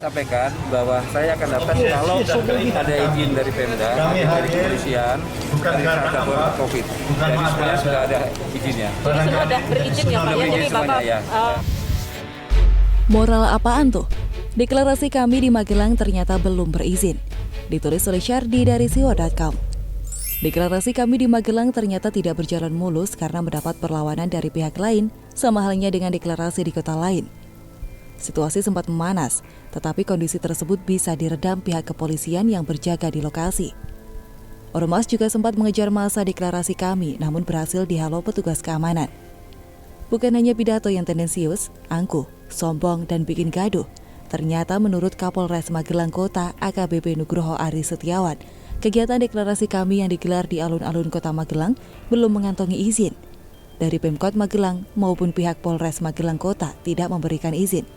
Sampaikan bahwa saya akan dapat kalau ada izin dari Pemda, dari kepolisian, dari Satgas Covid. Jadi sebenarnya sudah ada izinnya. Jadi sudah ada berizin ya Pak ya? Jadi Bapak Ya. Moral apaan tuh? Deklarasi kami di Magelang ternyata belum berizin. Ditulis oleh Syardi dari siwo.com. Deklarasi kami di Magelang ternyata tidak berjalan mulus karena mendapat perlawanan dari pihak lain, sama halnya dengan deklarasi di kota lain. Situasi sempat memanas, tetapi kondisi tersebut bisa diredam pihak kepolisian yang berjaga di lokasi. Ormas juga sempat mengejar massa deklarasi kami, namun berhasil dihalau petugas keamanan. Bukan hanya pidato yang tendensius, angkuh, sombong, dan bikin gaduh. Ternyata menurut Kapolres Magelang Kota AKBP Nugroho Ari Setiawan, kegiatan deklarasi kami yang digelar di alun-alun Kota Magelang belum mengantongi izin. Dari Pemkot Magelang maupun pihak Polres Magelang Kota tidak memberikan izin.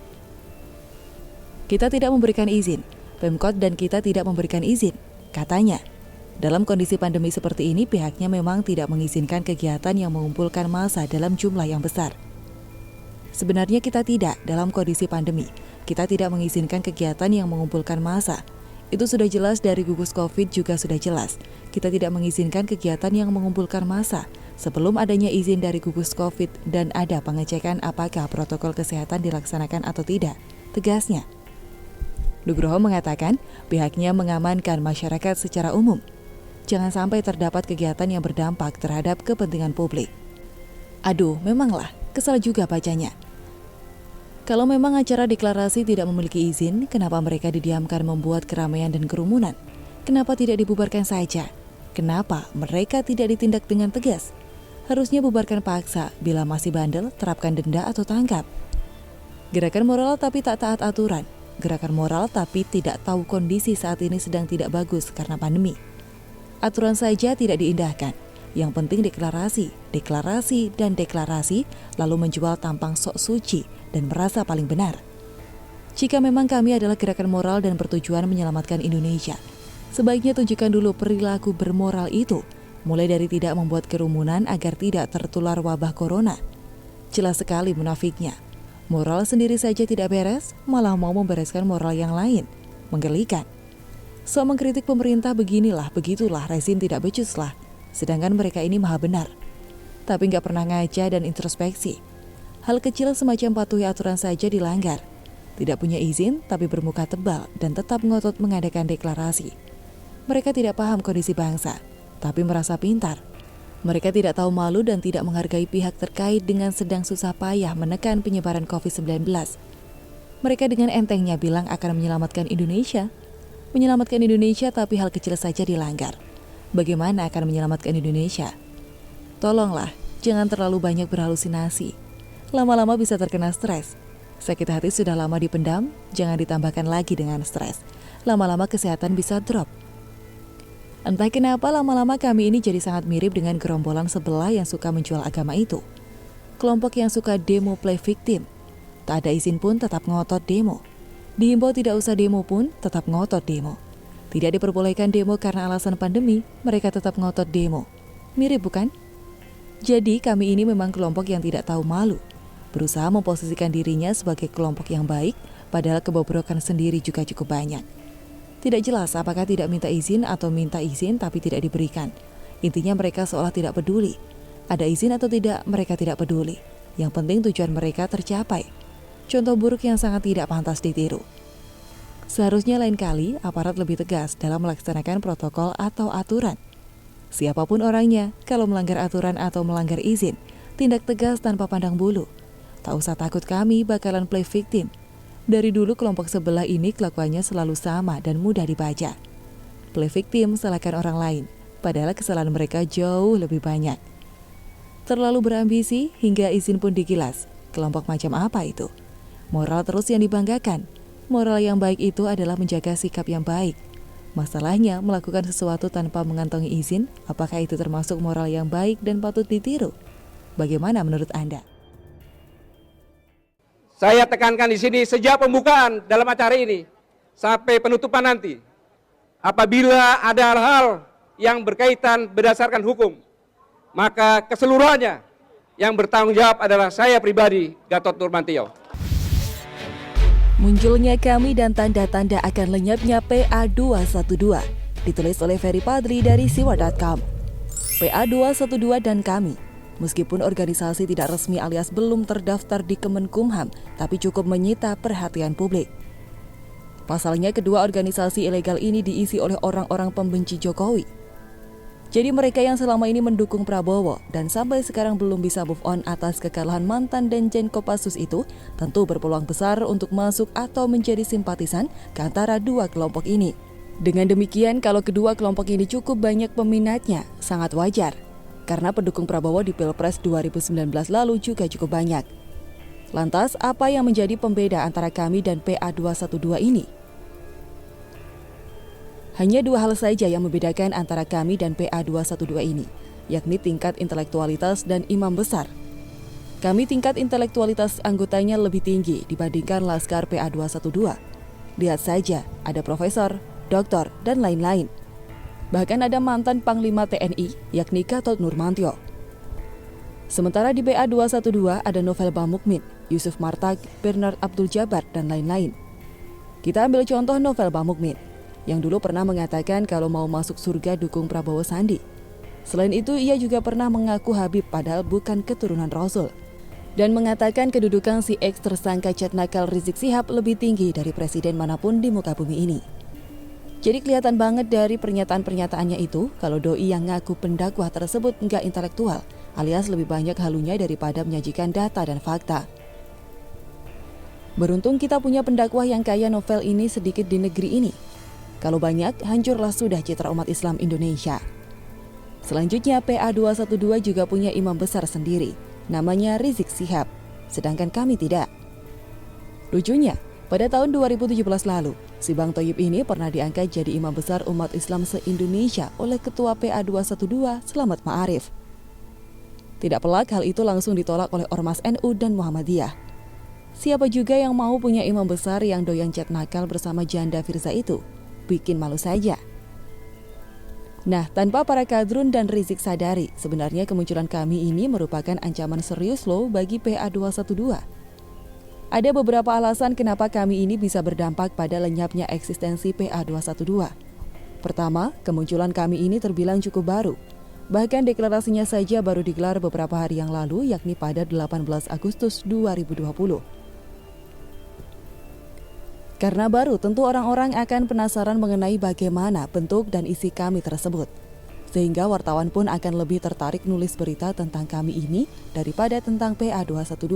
Kita tidak memberikan izin, Pemkot dan kita tidak memberikan izin, katanya. Dalam kondisi pandemi seperti ini, pihaknya memang tidak mengizinkan kegiatan yang mengumpulkan massa dalam jumlah yang besar. Sebenarnya kita tidak dalam kondisi pandemi. Kita tidak mengizinkan kegiatan yang mengumpulkan massa. Itu sudah jelas dari gugus COVID juga sudah jelas. Kita tidak mengizinkan kegiatan yang mengumpulkan massa sebelum adanya izin dari gugus COVID dan ada pengecekan apakah protokol kesehatan dilaksanakan atau tidak, tegasnya. Nugroho mengatakan pihaknya mengamankan masyarakat secara umum. Jangan sampai terdapat kegiatan yang berdampak terhadap kepentingan publik. Aduh, memanglah, kesal juga bacanya. Kalau memang acara deklarasi tidak memiliki izin, kenapa mereka didiamkan membuat keramaian dan kerumunan? Kenapa tidak dibubarkan saja? Kenapa mereka tidak ditindak dengan tegas? Harusnya bubarkan paksa, bila masih bandel, terapkan denda atau tangkap. Gerakan moral tapi tak taat aturan. Gerakan moral tapi tidak tahu kondisi saat ini sedang tidak bagus karena pandemi. Aturan saja tidak diindahkan. Yang penting deklarasi, deklarasi, dan deklarasi, lalu menjual tampang sok suci dan merasa paling benar. Jika memang kami adalah gerakan moral dan bertujuan menyelamatkan Indonesia, sebaiknya tunjukkan dulu perilaku bermoral itu, mulai dari tidak membuat kerumunan agar tidak tertular wabah corona. Jelas sekali munafiknya. Moral sendiri saja tidak beres, malah mau membereskan moral yang lain. Menggelikan. So mengkritik pemerintah beginilah, begitulah, rezim tidak becus lah. Sedangkan mereka ini maha benar. Tapi nggak pernah ngaca dan introspeksi. Hal kecil semacam patuhi aturan saja dilanggar. Tidak punya izin, tapi bermuka tebal dan tetap ngotot mengadakan deklarasi. Mereka tidak paham kondisi bangsa, tapi merasa pintar. Mereka tidak tahu malu dan tidak menghargai pihak terkait dengan sedang susah payah menekan penyebaran COVID-19. Mereka dengan entengnya bilang akan menyelamatkan Indonesia. Menyelamatkan Indonesia tapi hal kecil saja dilanggar. Bagaimana akan menyelamatkan Indonesia? Tolonglah, jangan terlalu banyak berhalusinasi. Lama-lama bisa terkena stres. Sakit hati sudah lama dipendam, jangan ditambahkan lagi dengan stres. Lama-lama kesehatan bisa drop. Entah kenapa lama-lama kami ini jadi sangat mirip dengan gerombolan sebelah yang suka menjual agama itu. Kelompok yang suka demo play victim. Tak ada izin pun tetap ngotot demo. Dihimbau tidak usah demo pun tetap ngotot demo. Tidak diperbolehkan demo karena alasan pandemi, mereka tetap ngotot demo. Mirip bukan? Jadi kami ini memang kelompok yang tidak tahu malu. Berusaha memposisikan dirinya sebagai kelompok yang baik, padahal kebobrokan sendiri juga cukup banyak. Tidak jelas apakah tidak minta izin atau minta izin tapi tidak diberikan. Intinya mereka seolah tidak peduli. Ada izin atau tidak, mereka tidak peduli. Yang penting tujuan mereka tercapai. Contoh buruk yang sangat tidak pantas ditiru. Seharusnya lain kali aparat lebih tegas dalam melaksanakan protokol atau aturan. Siapapun orangnya, kalau melanggar aturan atau melanggar izin, tindak tegas tanpa pandang bulu. Tak usah takut kami bakalan play victim. Dari dulu kelompok sebelah ini kelakuannya selalu sama dan mudah dibaca. Play victim salahkan orang lain, padahal kesalahan mereka jauh lebih banyak. Terlalu berambisi hingga izin pun digilas. Kelompok macam apa itu? Moral terus yang dibanggakan. Moral yang baik itu adalah menjaga sikap yang baik. Masalahnya melakukan sesuatu tanpa mengantongi izin, apakah itu termasuk moral yang baik dan patut ditiru? Bagaimana menurut Anda? Saya tekankan di sini sejak pembukaan dalam acara ini sampai penutupan nanti. Apabila ada hal-hal yang berkaitan berdasarkan hukum, maka keseluruhannya yang bertanggung jawab adalah saya pribadi, Gatot Nurmantio. Munculnya kami dan tanda-tanda akan lenyapnya PA212, ditulis oleh Ferry Padri dari siwa.com. PA212 dan kami, meskipun organisasi tidak resmi alias belum terdaftar di Kemenkumham, tapi cukup menyita perhatian publik. Pasalnya kedua organisasi ilegal ini diisi oleh orang-orang pembenci Jokowi. Jadi mereka yang selama ini mendukung Prabowo dan sampai sekarang belum bisa move on atas kekalahan mantan Danjen Kopassus itu tentu berpeluang besar untuk masuk atau menjadi simpatisan ke antara dua kelompok ini. Dengan demikian, kalau kedua kelompok ini cukup banyak peminatnya, sangat wajar. Karena pendukung Prabowo di Pilpres 2019 lalu juga cukup banyak. Lantas, apa yang menjadi pembeda antara kami dan PA212 ini? Hanya dua hal saja yang membedakan antara kami dan PA212 ini, yakni tingkat intelektualitas dan imam besar. Kami tingkat intelektualitas anggotanya lebih tinggi dibandingkan Laskar PA212. Lihat saja, ada profesor, doktor, dan lain-lain. Bahkan ada mantan Panglima TNI, yakni Gatot Nurmantio. Sementara di PA212 ada Novel Bamukmin, Yusuf Martak, Bernard Abdul Jabbar, dan lain-lain. Kita ambil contoh Novel Bamukmin, yang dulu pernah mengatakan kalau mau masuk surga dukung Prabowo Sandi. Selain itu, ia juga pernah mengaku Habib padahal bukan keturunan Rasul. Dan mengatakan kedudukan si ex tersangka cat nakal Rizik Syihab lebih tinggi dari presiden manapun di muka bumi ini. Jadi kelihatan banget dari pernyataan-pernyataannya itu, kalau doi yang ngaku pendakwah tersebut nggak intelektual, alias lebih banyak halunya daripada menyajikan data dan fakta. Beruntung kita punya pendakwah yang kaya Novel ini sedikit di negeri ini. Kalau banyak, hancurlah sudah citra umat Islam Indonesia. Selanjutnya, PA212 juga punya imam besar sendiri, namanya Rizik Syihab, sedangkan kami tidak. Lucunya, pada tahun 2017 lalu, si Bang Thoyib ini pernah diangkat jadi imam besar umat Islam se-Indonesia oleh Ketua PA212 Slamet Ma'arif. Tidak pelak hal itu langsung ditolak oleh Ormas NU dan Muhammadiyah. Siapa juga yang mau punya imam besar yang doyan cat nakal bersama janda Firza itu? Bikin malu saja. Nah, tanpa para kadrun dan Rizik sadari, sebenarnya kemunculan kami ini merupakan ancaman serius loh bagi PA212. Ada beberapa alasan kenapa kami ini bisa berdampak pada lenyapnya eksistensi PA212. Pertama, kemunculan kami ini terbilang cukup baru. Bahkan deklarasinya saja baru digelar beberapa hari yang lalu, yakni pada 18 Agustus 2020. Karena baru, tentu orang-orang akan penasaran mengenai bagaimana bentuk dan isi kami tersebut. Sehingga wartawan pun akan lebih tertarik nulis berita tentang kami ini daripada tentang PA212.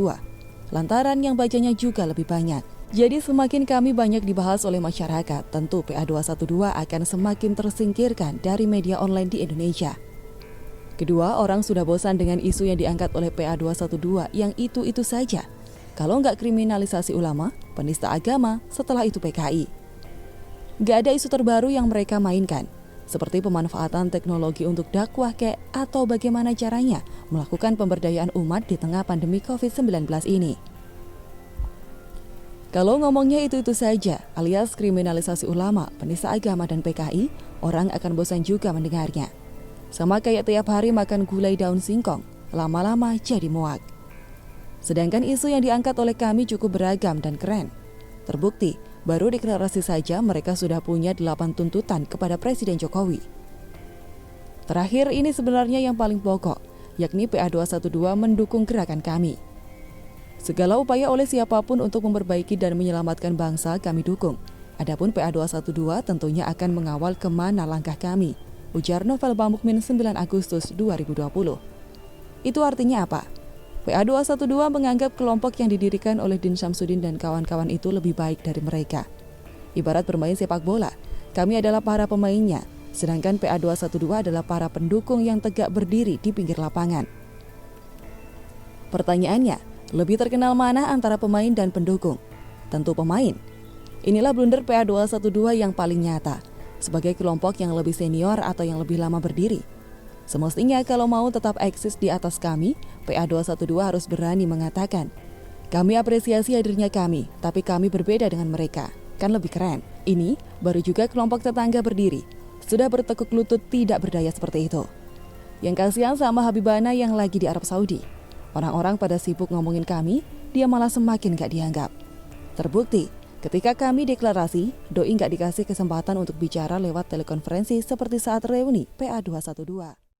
Lantaran yang bacanya juga lebih banyak. Jadi semakin kami banyak dibahas oleh masyarakat, tentu PA212 akan semakin tersingkirkan dari media online di Indonesia. Kedua, orang sudah bosan dengan isu yang diangkat oleh PA212 yang itu-itu saja. Kalau nggak kriminalisasi ulama, penista agama, setelah itu PKI. Nggak ada isu terbaru yang mereka mainkan, seperti pemanfaatan teknologi untuk dakwah atau bagaimana caranya melakukan pemberdayaan umat di tengah pandemi COVID-19 ini. Kalau ngomongnya itu-itu saja, alias kriminalisasi ulama, penista agama, dan PKI, orang akan bosan juga mendengarnya. Sama kayak tiap hari makan gulai daun singkong, lama-lama jadi muak. Sedangkan isu yang diangkat oleh kami cukup beragam dan keren. Terbukti, baru deklarasi saja mereka sudah punya 8 tuntutan kepada Presiden Jokowi. Terakhir ini sebenarnya yang paling pokok, yakni PA212 mendukung gerakan kami. Segala upaya oleh siapapun untuk memperbaiki dan menyelamatkan bangsa kami dukung. Adapun PA212 tentunya akan mengawal kemana langkah kami, ujar Novel Bamukmin 9 Agustus 2020. Itu artinya apa? PA212 menganggap kelompok yang didirikan oleh Din Syamsuddin dan kawan-kawan itu lebih baik dari mereka. Ibarat bermain sepak bola, kami adalah para pemainnya, sedangkan PA212 adalah para pendukung yang tegak berdiri di pinggir lapangan. Pertanyaannya, lebih terkenal mana antara pemain dan pendukung? Tentu pemain. Inilah blunder PA212 yang paling nyata, sebagai kelompok yang lebih senior atau yang lebih lama berdiri. Semestinya kalau mau tetap eksis di atas kami, PA212 harus berani mengatakan, kami apresiasi hadirnya kami, tapi kami berbeda dengan mereka. Kan lebih keren. Ini baru juga kelompok tetangga berdiri. Sudah bertekuk lutut tidak berdaya seperti itu. Yang kasihan sama Habibana yang lagi di Arab Saudi. Orang-orang pada sibuk ngomongin kami, dia malah semakin gak dianggap. Terbukti, Ketika kami deklarasi, Doi nggak dikasih kesempatan untuk bicara lewat telekonferensi seperti saat reuni PA 212.